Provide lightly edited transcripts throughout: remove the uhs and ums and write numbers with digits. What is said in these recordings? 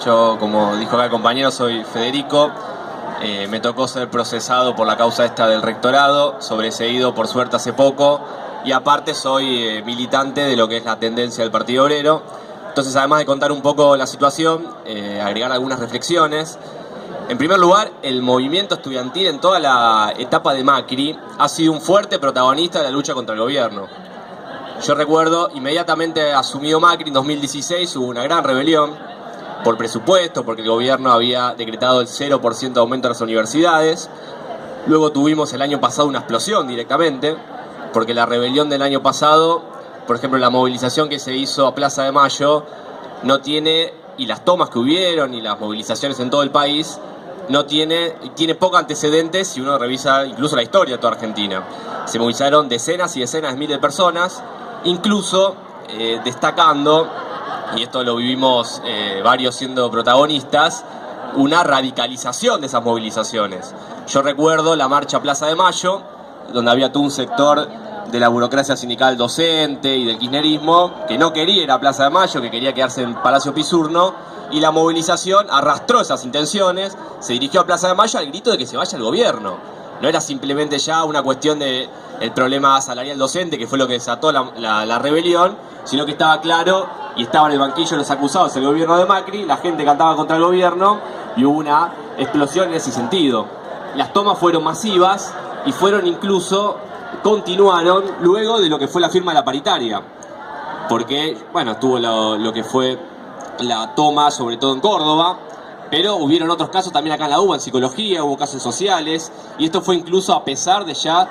Yo, como dijo acá el compañero, soy Federico. Me tocó ser procesado por la causa esta del rectorado, sobreseído por suerte hace poco, y aparte soy militante de lo que es la tendencia del Partido Obrero. Entonces, además de contar un poco la situación, agregar algunas reflexiones. En primer lugar, el movimiento estudiantil en toda la etapa de Macri ha sido un fuerte protagonista de la lucha contra el gobierno. Yo recuerdo, inmediatamente asumido Macri en 2016, hubo una gran rebelión por presupuesto, porque el gobierno había decretado el 0% de aumento a las universidades. Luego tuvimos el año pasado una explosión directamente, porque la rebelión del año pasado, por ejemplo, la movilización que se hizo a Plaza de Mayo, no tiene, y las tomas que hubieron y las movilizaciones en todo el país, tiene pocos antecedentes si uno revisa incluso la historia de toda Argentina. Se movilizaron decenas y decenas de miles de personas, incluso destacando, y esto lo vivimos varios siendo protagonistas, una radicalización de esas movilizaciones. Yo recuerdo la marcha Plaza de Mayo, donde había todo un sector de la burocracia sindical docente y del kirchnerismo que no quería ir a Plaza de Mayo, que quería quedarse en Palacio Pisurno, y la movilización arrastró esas intenciones, se dirigió a Plaza de Mayo al grito de que se vaya el gobierno. No era simplemente ya una cuestión del problema salarial docente, que fue lo que desató la rebelión, sino que estaba claro, y estaba en el banquillo de los acusados el gobierno de Macri, la gente cantaba contra el gobierno, y hubo una explosión en ese sentido. Las tomas fueron masivas, y continuaron luego de lo que fue la firma de la paritaria, porque, bueno, estuvo lo que fue la toma, sobre todo en Córdoba, pero hubieron otros casos también acá en la UBA, en psicología, hubo casos sociales, y esto fue incluso a pesar de ya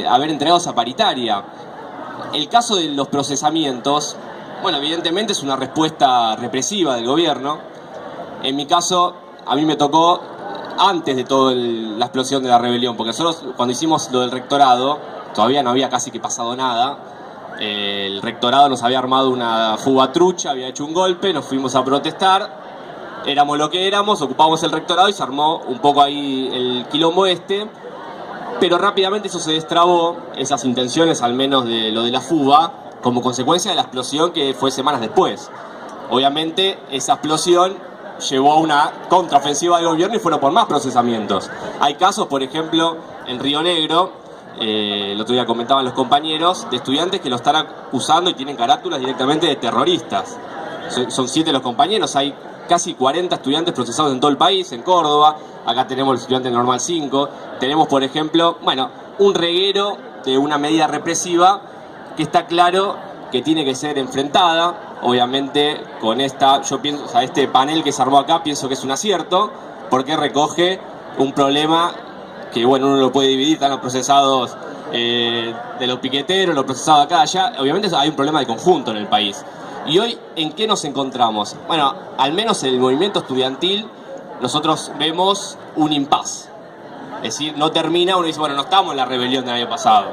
haber entregado esa paritaria. El caso de los procesamientos, bueno, evidentemente es una respuesta represiva del gobierno. En mi caso, a mí me tocó antes de toda la explosión de la rebelión, porque nosotros cuando hicimos lo del rectorado, todavía no había casi que pasado nada. El rectorado nos había armado una fuga trucha, había hecho un golpe, nos fuimos a protestar, éramos lo que éramos, ocupamos el rectorado y se armó un poco ahí el quilombo pero rápidamente eso se destrabó, esas intenciones al menos de lo de la fuga, como consecuencia de la explosión que fue semanas después. Obviamente esa explosión llevó a una contraofensiva del gobierno y fueron por más procesamientos. Hay casos, por ejemplo, en Río Negro, el otro día comentaban los compañeros, de estudiantes que lo están acusando y tienen carátulas directamente de terroristas. Son 7 los compañeros, hay casi 40 estudiantes procesados en todo el país, en Córdoba, acá tenemos los estudiantes del Normal 5, tenemos, por ejemplo, un reguero de una medida represiva que está claro que tiene que ser enfrentada. Obviamente con yo pienso, este panel que se armó acá pienso que es un acierto, porque recoge un problema que, bueno, uno lo puede dividir, están los procesados de los piqueteros, los procesados acá, allá. Obviamente hay un problema de conjunto en el país. Y hoy, ¿en qué nos encontramos? Bueno, al menos en el movimiento estudiantil nosotros vemos un impas. Es decir, no termina, uno dice, bueno, no estamos en la rebelión del año pasado.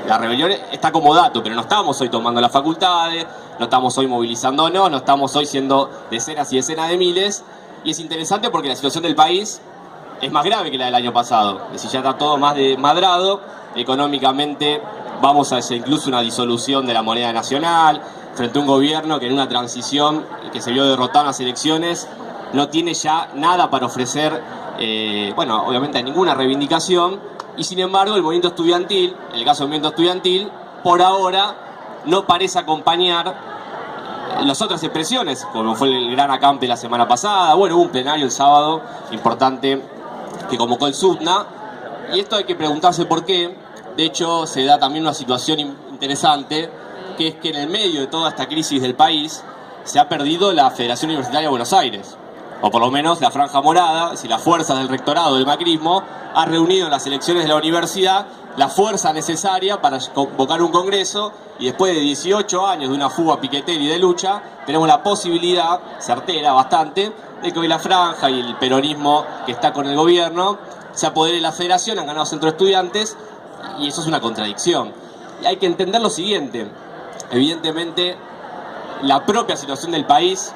La rebelión está como dato, pero no estamos hoy tomando las facultades, no estamos hoy movilizándonos, no estamos hoy siendo decenas y decenas de miles. Y es interesante porque la situación del país es más grave que la del año pasado. Es decir, ya está todo más desmadrado. Económicamente vamos a hacer incluso una disolución de la moneda nacional, frente a un gobierno que en una transición que se vio derrotado en las elecciones no tiene ya nada para ofrecer, obviamente ninguna reivindicación. Y sin embargo el movimiento estudiantil, en el caso del movimiento estudiantil, por ahora no parece acompañar las otras expresiones, como fue el gran acampe la semana pasada. Bueno, hubo un plenario el sábado importante que convocó el SUTNA, y esto hay que preguntarse por qué. De hecho, se da también una situación interesante, que es que en el medio de toda esta crisis del país se ha perdido la Federación Universitaria de Buenos Aires, o por lo menos la Franja Morada, es decir, las fuerzas del rectorado del macrismo, ha reunido en las elecciones de la universidad la fuerza necesaria para convocar un congreso, y después de 18 años de una fuga piquetera y de lucha, tenemos la posibilidad, certera bastante, de que hoy la Franja y el peronismo que está con el gobierno se apodere de la federación, han ganado centro de estudiantes, y eso es una contradicción. Y hay que entender lo siguiente: evidentemente la propia situación del país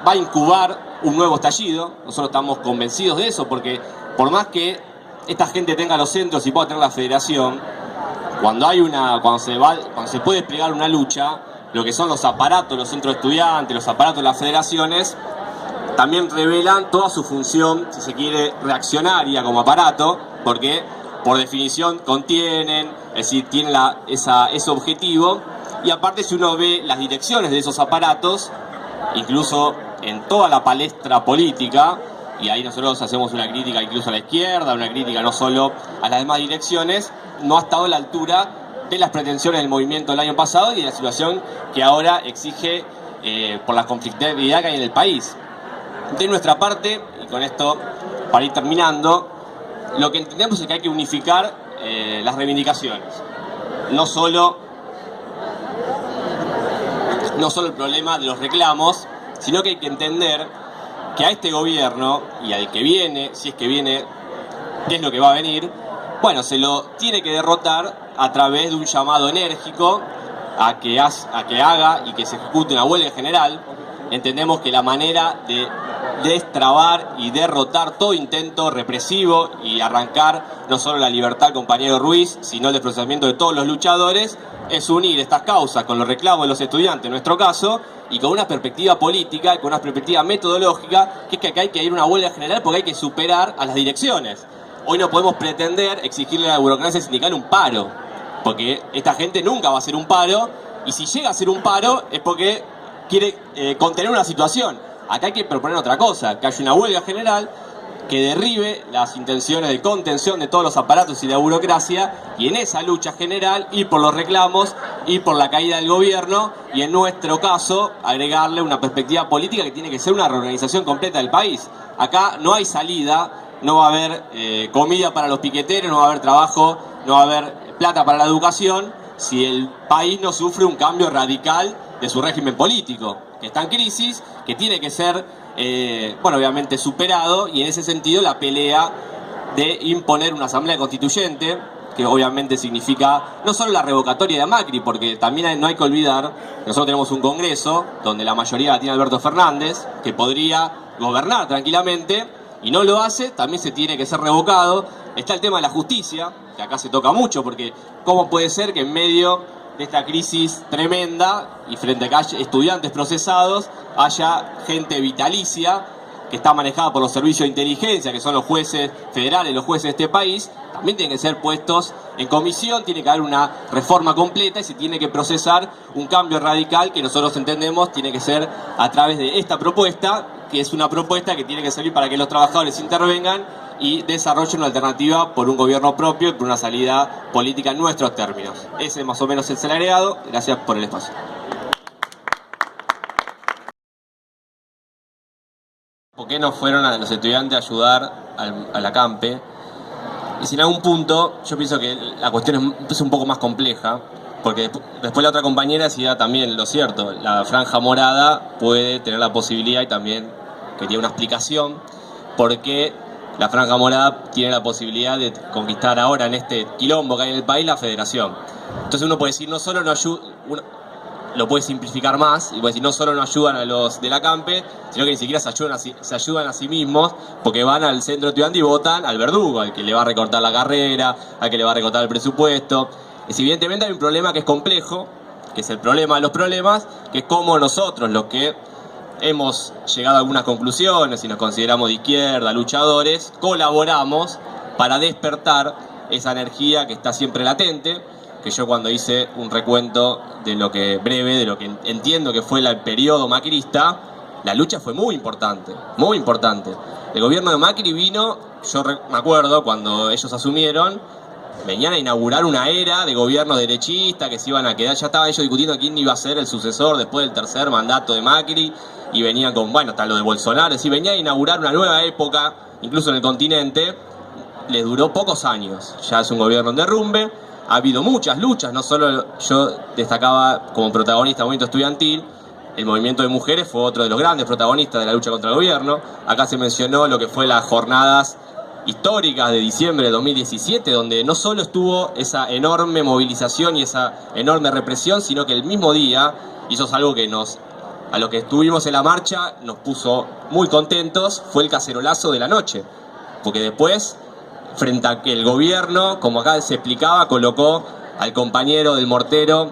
va a incubar un nuevo estallido. Nosotros estamos convencidos de eso, porque por más que esta gente tenga los centros y pueda tener la federación, cuando se puede desplegar una lucha, lo que son los aparatos, los centros de estudiantes, los aparatos de las federaciones, también revelan toda su función, si se quiere, reaccionaria como aparato, porque por definición contienen, es decir, tienen ese objetivo. Y aparte, si uno ve las direcciones de esos aparatos, incluso en toda la palestra política, y ahí nosotros hacemos una crítica incluso a la izquierda, una crítica no solo a las demás direcciones, no ha estado a la altura de las pretensiones del movimiento del año pasado y de la situación que ahora exige por la conflictividad que hay en el país. De nuestra parte, y con esto para ir terminando, lo que entendemos es que hay que unificar las reivindicaciones. No solo el problema de los reclamos, sino que hay que entender que a este gobierno y al que viene, si es que viene, qué es lo que va a venir, bueno, se lo tiene que derrotar a través de un llamado enérgico a que haga y que se ejecute una huelga general. Entendemos que la manera de destrabar y derrotar todo intento represivo y arrancar no solo la libertad al compañero Ruiz, sino el desplazamiento de todos los luchadores, es unir estas causas con los reclamos de los estudiantes, en nuestro caso, y con una perspectiva política, con una perspectiva metodológica, que es que acá hay que ir a una huelga general porque hay que superar a las direcciones. Hoy no podemos pretender exigirle a la burocracia sindical un paro, porque esta gente nunca va a hacer un paro, y si llega a hacer un paro es porque quiere contener una situación. Acá hay que proponer otra cosa, que haya una huelga general que derribe las intenciones de contención de todos los aparatos y la burocracia, y en esa lucha general ir por los reclamos, ir por la caída del gobierno, y en nuestro caso agregarle una perspectiva política que tiene que ser una reorganización completa del país. Acá no hay salida, no va a haber comida para los piqueteros, no va a haber trabajo, no va a haber plata para la educación, si el país no sufre un cambio radical de su régimen político, que está en crisis, que tiene que ser, bueno, obviamente superado, y en ese sentido la pelea de imponer una asamblea constituyente, que obviamente significa no solo la revocatoria de Macri, porque también no hay que olvidar que nosotros tenemos un Congreso donde la mayoría la tiene Alberto Fernández, que podría gobernar tranquilamente, y no lo hace, también se tiene que ser revocado. Está el tema de la justicia, que acá se toca mucho, porque ¿cómo puede ser que en medio de esta crisis tremenda y frente a que haya estudiantes procesados, haya gente vitalicia que está manejada por los servicios de inteligencia, que son los jueces federales, los jueces de este país? También tienen que ser puestos en comisión, tiene que haber una reforma completa y se tiene que procesar un cambio radical que nosotros entendemos tiene que ser a través de esta propuesta, que es una propuesta que tiene que servir para que los trabajadores intervengan y desarrollen una alternativa por un gobierno propio y por una salida política en nuestros términos. Ese más o menos es el agregado. Gracias por el espacio. ¿Por qué no fueron a los estudiantes a ayudar a la CAMPE? Y si en algún punto, yo pienso que la cuestión es un poco más compleja, porque después la otra compañera decía también lo cierto, la franja morada puede tener la posibilidad, y también quería una explicación, porque la franja morada tiene la posibilidad de conquistar ahora en este quilombo que hay en el país la federación. Entonces uno puede decir, no solo no ayuda, lo puede simplificar más, y puede decir, no solo no ayudan a los de la CAMPE, sino que ni siquiera se ayudan a sí mismos, porque van al centro estudiante y votan al verdugo, al que le va a recortar la carrera, al que le va a recortar el presupuesto. Y evidentemente hay un problema que es complejo, que es el problema de los problemas, que es cómo nosotros, los que hemos llegado a algunas conclusiones y nos consideramos de izquierda, luchadores, colaboramos para despertar esa energía que está siempre latente, que yo cuando hice un recuento de lo que breve, de lo que entiendo que fue el periodo macrista, la lucha fue muy importante, muy importante. El gobierno de Macri vino, yo me acuerdo cuando ellos asumieron, venían a inaugurar una era de gobierno derechista, que se iban a quedar, ya estaban ellos discutiendo quién iba a ser el sucesor después del tercer mandato de Macri, y venían con, bueno, hasta lo de Bolsonaro, y venían a inaugurar una nueva época, incluso en el continente. Les duró pocos años, ya es un gobierno en derrumbe, ha habido muchas luchas, no solo yo destacaba como protagonista del movimiento estudiantil, el movimiento de mujeres fue otro de los grandes protagonistas de la lucha contra el gobierno. Acá se mencionó lo que fue las jornadas históricas de diciembre de 2017, donde no solo estuvo esa enorme movilización y esa enorme represión, sino que el mismo día, y eso es algo que a los que estuvimos en la marcha nos puso muy contentos, fue el cacerolazo de la noche, porque después, frente a que el gobierno, como acá se explicaba, colocó al compañero del mortero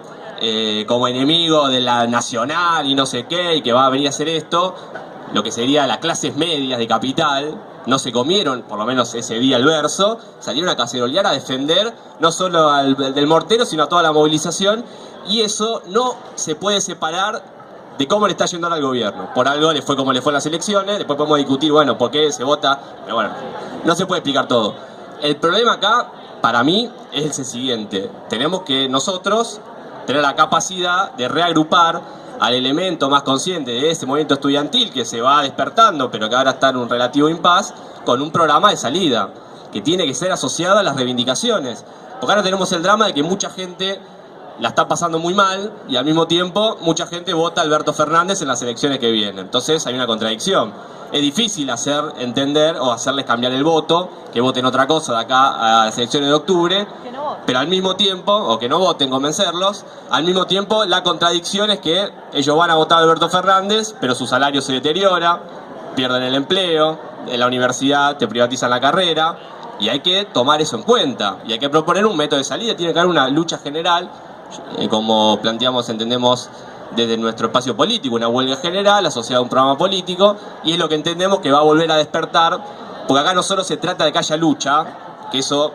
como enemigo de la nacional y no sé qué, y que va a venir a hacer esto, lo que sería las clases medias de capital, no se comieron, por lo menos ese día el verso, salieron a cacerolear a defender no solo al del mortero, sino a toda la movilización, y eso no se puede separar de cómo le está yendo al gobierno. Por algo le fue como le fue en las elecciones, después podemos discutir, bueno, por qué se vota, pero bueno, no se puede explicar todo. El problema acá, para mí, es el siguiente: tenemos que nosotros tener la capacidad de reagrupar al elemento más consciente de ese movimiento estudiantil que se va despertando, pero que ahora está en un relativo impas, con un programa de salida, que tiene que ser asociado a las reivindicaciones. Porque ahora tenemos el drama de que mucha gente la está pasando muy mal y al mismo tiempo mucha gente vota a Alberto Fernández en las elecciones que vienen. Entonces hay una contradicción. Es difícil hacer entender o hacerles cambiar el voto, que voten otra cosa de acá a las elecciones de octubre, pero al mismo tiempo, o que no voten, convencerlos, al mismo tiempo la contradicción es que ellos van a votar a Alberto Fernández, pero su salario se deteriora, pierden el empleo, en la universidad te privatizan la carrera, y hay que tomar eso en cuenta, y hay que proponer un método de salida. Tiene que haber una lucha general, como planteamos, entendemos desde nuestro espacio político, una huelga general asociada a un programa político, y es lo que entendemos que va a volver a despertar, porque acá no solo se trata de que haya lucha, que eso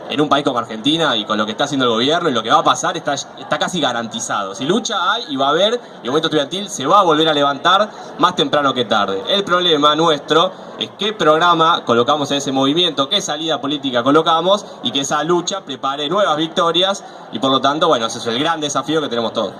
en un país como Argentina y con lo que está haciendo el gobierno y lo que va a pasar está casi garantizado. Si lucha hay y va a haber, y el movimiento estudiantil se va a volver a levantar más temprano que tarde. El problema nuestro es qué programa colocamos en ese movimiento, qué salida política colocamos, y que esa lucha prepare nuevas victorias, y por lo tanto, bueno, ese es el gran desafío que tenemos todos.